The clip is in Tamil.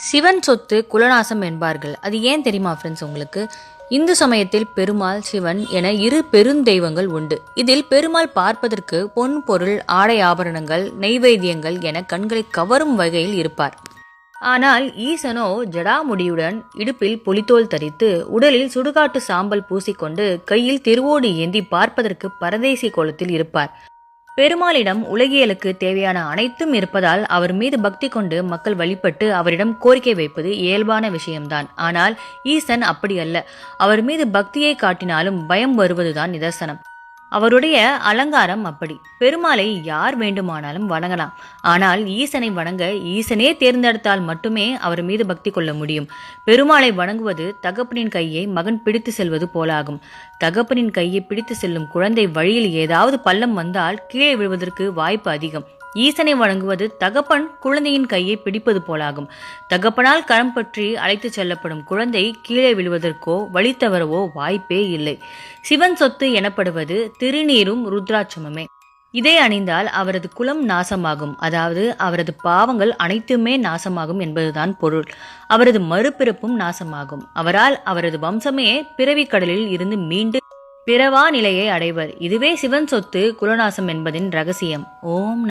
சிவன் சொத்து குலநாசம் என்பார்கள். அது ஏன் தெரியுமா ஃப்ரெண்ட்ஸ் உங்களுக்கு? இந்து சமயத்தில் பெருமாள், சிவன் என இரு பெருந்தெய்வங்கள் உண்டு. இதில் பெருமாள் பார்ப்பதற்கு பொன் பொருள், ஆடை ஆபரணங்கள், நெய்வேத்தியங்கள் என கண்களை கவரும் வகையில் இருப்பார். ஆனால் ஈசனோ ஜடாமுடியுடன், இடுப்பில் புலித்தோல் தரித்து, உடலில் சுடுகாட்டு சாம்பல் பூசிக்கொண்டு, கையில் திருவோடு ஏந்தி பார்ப்பதற்கு பரதேசி கோலத்தில் இருப்பார். பெருமாளிடம் உலகியலுக்கு தேவையான அனைத்தும் இருப்பதால் அவர் மீது பக்தி கொண்டு மக்கள் வழிபட்டு அவரிடம் கோரிக்கை வைப்பது இயல்பான விஷயம்தான். ஆனால் ஈசன் அப்படி அல்ல. அவர் மீது பக்தியை காட்டினாலும் பயம் வருவதுதான் நிதர்சனம். அவருடைய அலங்காரம் அப்படி. பெருமாளை யார் வேண்டுமானாலும் வணங்கலாம். ஆனால் ஈசனை வணங்க ஈசனே தேர்ந்தெடுத்தால் மட்டுமே அவர் மீது பக்தி கொள்ள முடியும். பெருமாளை வணங்குவது தகப்பனின் கையை மகன் பிடித்து செல்வது போலாகும். தகப்பனின் கையை பிடித்து செல்லும் குழந்தை வழியில் ஏதாவது பள்ளம் வந்தால் கீழே விழுவதற்கு வாய்ப்பு அதிகம். ஈசனை வணங்குவது தகப்பன் குழந்தையின் கையை பிடிப்பது போலாகும். தகப்பனால் கரம் பற்றி அழைத்து செல்லப்படும் குழந்தை கீழே விழுவதற்கோ வழி தவறவோ வாய்ப்பே இல்லை. சிவன் சொத்து எனப்படுவது திருநீரும் ருத்ராட்சமுமே. இதை அணிந்தால் அவரது குலம் நாசமாகும், அதாவது அவரது பாவங்கள் அனைத்துமே நாசமாகும் என்பதுதான் பொருள். அவரது மறுபிறப்பும் நாசமாகும். அவரால் அவரது வம்சமே பிறவி கடலில் இருந்து மீண்டு பிறவா நிலையை அடைவர். இதுவே சிவன் சொத்து குலநாசம் என்பதின் ரகசியம். ஓம்